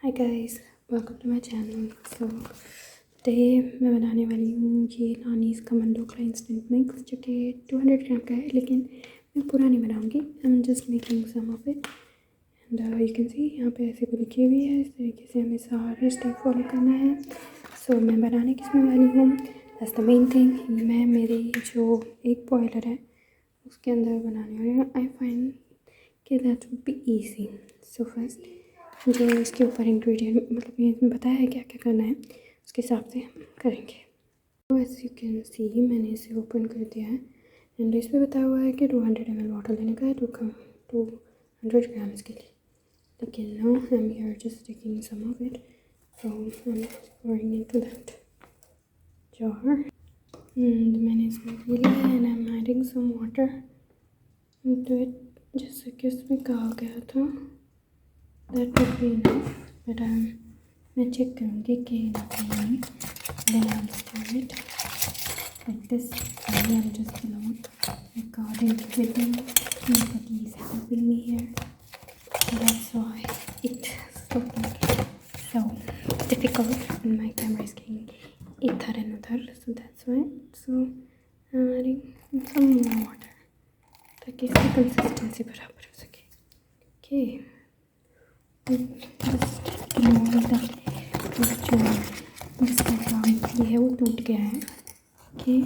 Hi guys, welcome to my channel. So today मैं बनाने वाली हूँ ये नानीज़ का ढोकला इंस्टेंट मिक्स, जो कि 200 ग्राम का है, लेकिन मैं पूरा नहीं बनाऊँगी। I am just making some of it and you can see यहाँ पे ऐसे भी लिखी हुई है। इस तरीके से हमें सारे स्टेप फॉलो करना है। सो मैं बनाने किस में वाली हूँ, दैट्स द मेन थिंग। मैं मेरी जो एक बॉयलर है उसके अंदर बनाने वाली हूँ। आई फाइंड कि that would be easy. So first जो इसके ऊपर इंग्रेडिएंट मतलब ये बताया है क्या क्या करना है, उसके हिसाब से हम करेंगे। तो एज यू कैन सी मैंने इसे ओपन कर दिया है एंड इस पर बताया हुआ है कि 200 ml वाटर लेने का है 200 ग्राम्स के लिए। लेकिन now I am here just taking some of it, so I am pouring into that jar and मैंने इसमें ले लिया है and I am adding some water into it, जैसे कि उसमें कहा गया था that would be enough, but मैं चेक करूँगी कि नहीं। then I'll stir it like this. I'm just recording with you. Nobody is helping me here, so that's why it's looking so difficult and my camera is getting इधर and उधर, so that's why. So I'm adding some more water ताकि इसकी consistency बराबर हो सके। Okay. जिसका ground है वो टूट गया है। Okay,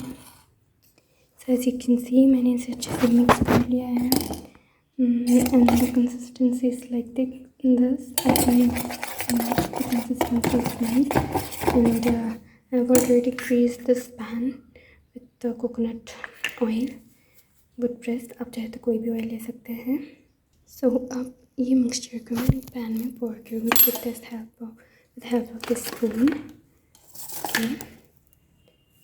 so as you can see मैंने इसे अच्छे से मिक्स कर लिया है and the consistency is like this. Consistency is nice and I have already greased this pan with coconut oil wood press. आप चाहे तो कोई भी ऑयल ले सकते हैं। सो अब ये मिक्सचर को मैं पैन में पोर करूँगी with help of this spoon के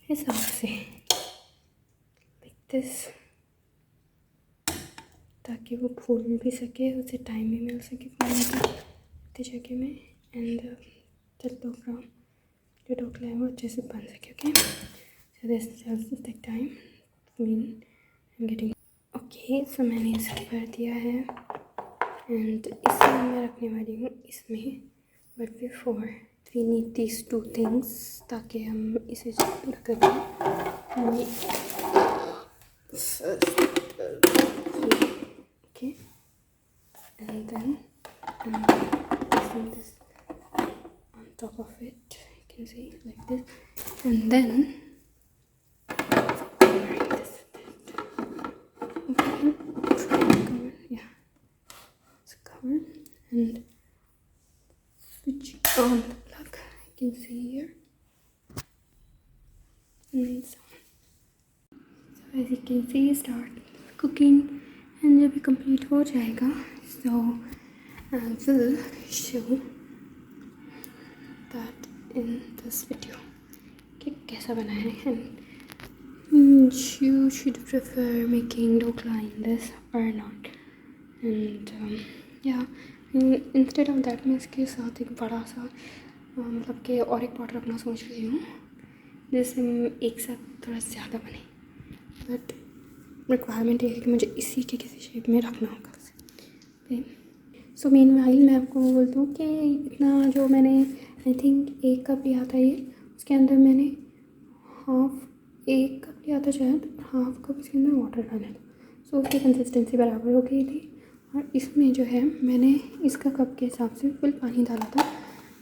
हिसाब से, लाइक दिस, ताकि वो फूल भी सके, उसे टाइम भी मिल सके फूलने का उतनी जगह में एंड जो ढोकला है वो अच्छे से बन सके। Okay, so this just take time mean I am getting. Okay, so मैंने इसे भर दिया है एंड इसे मैं रखने वाली हूँ इसमें, but before we need these two things ताकि हम इसे रख दें। Okay, and then placing this on top of it, you can see like this, and then covering this with it. Okay, yeah, it's covered and switch on the plug, you can see here, and it's on. So as you can see start cooking and जब ये complete हो जाएगा so I will show that in this video कि कैसा बना है and you should prefer making dhokla in this or not and yeah, instead of that मैं इसके साथ एक बड़ा सा मतलब कि और एक पॉट रखना सोच रही हूँ जिससे एक साथ थोड़ा ज़्यादा बने, बट रिक्वायरमेंट ये है कि मुझे इसी के किसी शेप में रखना होगा उसे। सो मीनवाइल मैं आपको बोल दूँ कि इतना जो मैंने आई थिंक 1 कप लिया था ये, उसके अंदर मैंने एक कप लिया था शायद, हाफ कप इसके अंदर वाटर डाला था, सो उसकी कंसिस्टेंसी बराबर हो गई थी। और इसमें जो है मैंने इसका कप के हिसाब से फुल पानी डाला था।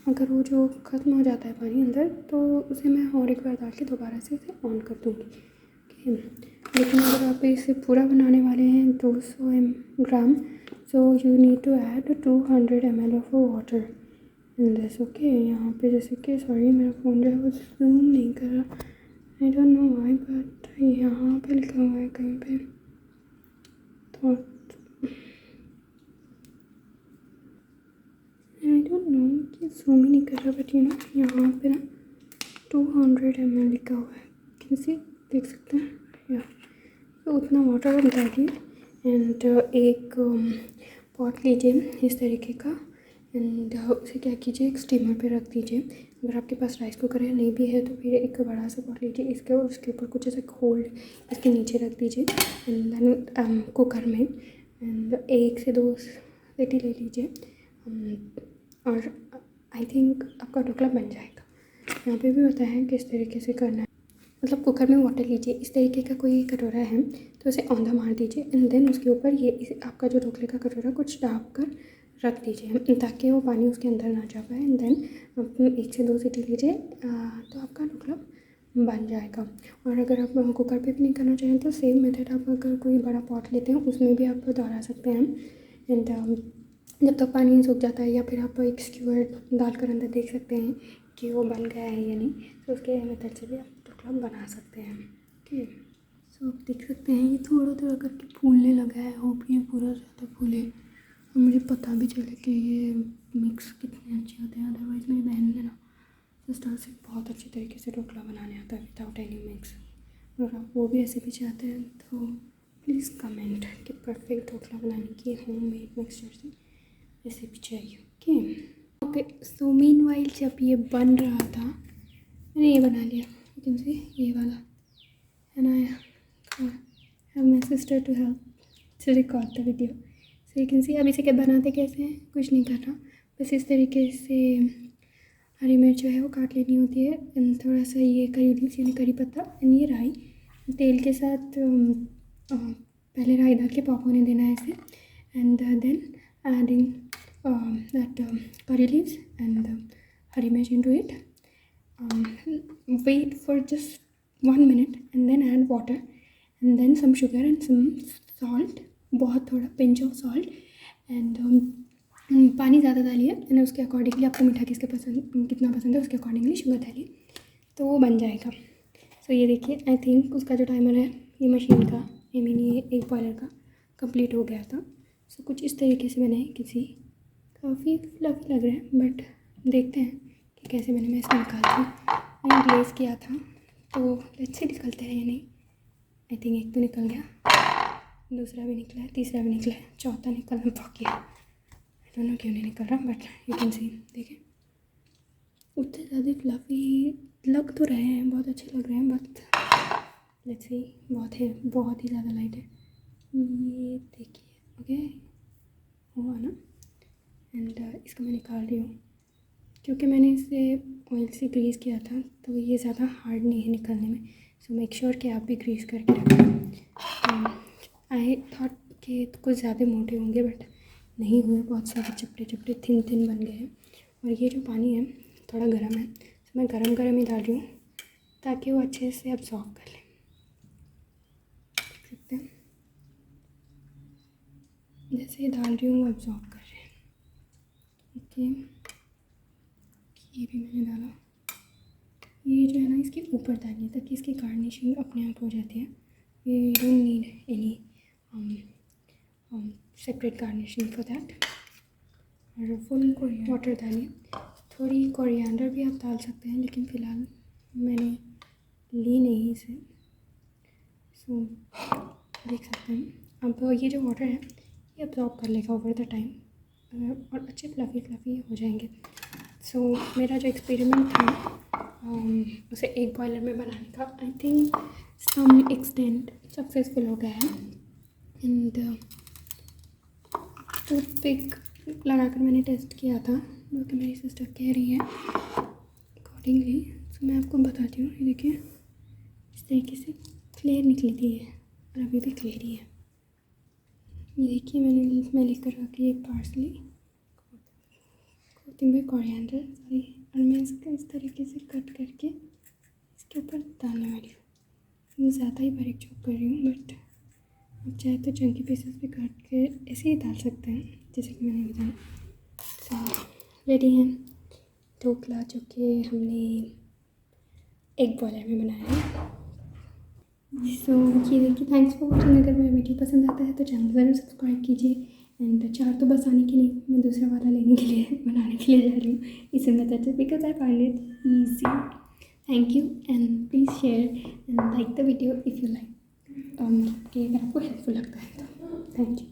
अगर वो जो ख़त्म हो जाता है पानी अंदर तो उसे मैं और एक बार डाल के दोबारा से इसे ऑन कर दूँगी। ओके, लेकिन अगर आप इसे पूरा बनाने वाले हैं 200 ग्राम, so you need to add 200 ml of water in this. Okay, यहाँ पे जैसे कि सॉरी मेरा फ़ोन जो है वो जूम नहीं कर रहा, I don't know why, but यहाँ पे लिखा हुआ है कहीं पे तो आई डोंट नो कि जूम ही नहीं कर रहा, बट यू नो यहाँ पे ना 200 ml लिखा हुआ है, कैसे देख सकते हैं या तो उतना वाटर आप डालिए एंड एक पॉट लीजिए इस तरीके का एंड उसे क्या कीजिए एक स्टीमर पे रख दीजिए। अगर आपके पास राइस कुकर है नहीं भी है तो फिर एक बड़ा सा पॉट लीजिए इसके और उसके ऊपर कुछ ऐसा होल्ड इसके नीचे रख दीजिए एंड देन कुकर में एंड 1 से 2 सीटी ले लीजिए और आई थिंक आपका ढोकला बन जाएगा। यहाँ पे भी बताया है किस तरीके से करना है। मतलब कुकर में वाटर लीजिए, इस तरीके का कोई कटोरा है तो उसे औंधा मार दीजिए एंड देन उसके ऊपर ये आपका जो ढोकले का कटोरा कुछ डाप कर रख दीजिए ताकि वो पानी उसके अंदर ना जा पाए। एंड देन आप 1 से 2 सीटी लीजिए तो आपका ढोकला बन जाएगा। और अगर आप कुकर पे भी नहीं करना चाहें तो सेम मेथड आप अगर कोई बड़ा पॉट लेते हैं उसमें भी आप दोहरा सकते हैं। एंड जब तक पानी सूख जाता है या फिर आप एक स्क्यूअर डालकर अंदर देख सकते हैं कि वो बन गया है या नहीं, तो उसके मेथड से भी आप ढोकला बना सकते हैं। ओके, सो आप देख सकते हैं ये थोड़ा थोड़ा करके फूलने लगा है। होप ये पूरा ज़्यादा फूले और मुझे पता भी चले कि ये मिक्स कितने अच्छे होते हैं। अदरवाइज़ मेरी बहन ने ना सिस्टर से बहुत अच्छे तरीके से ढोकला बनाने आता है विदाउट एनी मिक्स। और आप वो भी ऐसे भी चाहते हैं तो प्लीज़ कमेंट कि परफेक्ट ढोकला बनाने की होममेड मिक्सचर से रेसिपी चाहिए। ओके, सो मीनवाइल जब ये बन रहा था मैंने ये बना लिया, लेकिन से ये वाला and I have my sister to help to record the video. So you can see अब इसे क्या बनाते कैसे हैं, कुछ नहीं कर रहा, बस इस तरीके से हरी मिर्च जो है वो काट लेनी होती है एंड थोड़ा सा ये करी लीव्स यानी करी पत्ता एंड ये राई तेल के साथ पहले राई डाल के पॉप होने देना है इसे and then adding that curry leaves and हरी मिर्च into it. Wait for just 1 minute and then add water and then some sugar and some salt, बहुत थोड़ा pinch of salt and पानी ज़्यादा डालिए एंड उसके अकॉर्डिंगली आपको मीठा कितना पसंद है उसके अकॉर्डिंगली शुगर डालिए तो वो बन जाएगा। सो ये देखिए, आई थिंक उसका जो टाइमर है ये मशीन का आई मीन ये एक बॉयलर का कंप्लीट हो गया था। सो कुछ इस तरीके से मैंने काफ़ी फ्लफी लग रहा है बट देखते हैं कि कैसे मैं इसमें निकालती हूँ। मैंने ग्लेस किया था तो लेट्स से निकलते हैं या नहीं। आई थिंक एक तो निकल गया, दूसरा भी निकला है, तीसरा भी निकला है, चौथा निकलना बाकी है। आई डोंट नो क्यों नहीं निकल रहा बट यू कैन सी, देखें उतने ज़्यादा फ्लफी लग तो रहे हैं, बहुत अच्छे लग रहे हैं बट लेट्स सी बहुत ही ज़्यादा लाइट है। ये देखिए, ओके हुआ ना एंड इसको मैं निकाल रही हूँ क्योंकि मैंने इसे ऑयल से ग्रीस किया था तो ये ज़्यादा हार्ड नहीं है निकालने में। सो मेक श्योर कि आप भी ग्रीस करके रखें। आई थॉट कि कुछ ज़्यादा मोटे होंगे बट नहीं हुए, बहुत सारे चपटे थिन बन गए हैं। और ये जो पानी है थोड़ा गर्म है तो मैं गरम ही डाल रही हूँ ताकि वो अच्छे से अब्जॉर्ब कर ले। देख सकते हैं जैसे ही डाल रही हूँ वो अब्जॉर्ब कर रहे हैं। ओके, ये भी मैंने डाला। ये जो है ना इसके ऊपर डालिए ताकि इसकी गार्निशिंग अपने आप हो जाती है। ये don't need any separate garnishing for that. और फुल वाटर डालिए, थोड़ी कोरिएंडर भी आप डाल सकते हैं लेकिन फ़िलहाल मैंने ली नहीं इसे। सो देख सकते हैं अब ये जो वाटर है ये अब्जॉर्ब कर लेगा ओवर द टाइम और अच्छे फ्लफ़ी हो जाएंगे। सो मेरा जो एक्सपेरिमेंट था उसे एक बॉयलर में बनाने का I think some extent successful हो गया है। एंड टूथपिक लगाकर मैंने टेस्ट किया था जो कि मेरी सिस्टर कह रही है अकॉर्डिंगली। तो मैं आपको बताती हूँ, ये देखिए इस तरीके से क्लियर निकली थी और अभी भी क्लियर ही है। ये देखिए मैं लेकर रखी है पार्सली, कोथिंबीर, कोरिएंडर सॉरी, और मैं इसका इस तरीके से कट करके इसके ऊपर डालने वाली हूँ। मैं ज़्यादा ही बारीक चॉप कर रही हूँ बट आप चाहे तो चंकी पीसेस भी काट के ऐसे ही डाल सकते हैं जैसे कि मैंने बताया। सो रेडी है ढोकला जो कि हमने एक बॉयलर में बनाया है। सो ये देखिए, थैंक्स फॉर वॉचिंग। अगर मेरा वीडियो पसंद आता है तो चैनल ज़रूर सब्सक्राइब कीजिए। एंड 4 तो बस आने की नहीं, मैं दूसरा वाला लेने के लिए बनाने के लिए जा रही हूँ इसी मेथड से because I find it easy. Thank you and please share and like the video if you like कि अगर आपको हेल्पफुल लगता है तो। Thank you.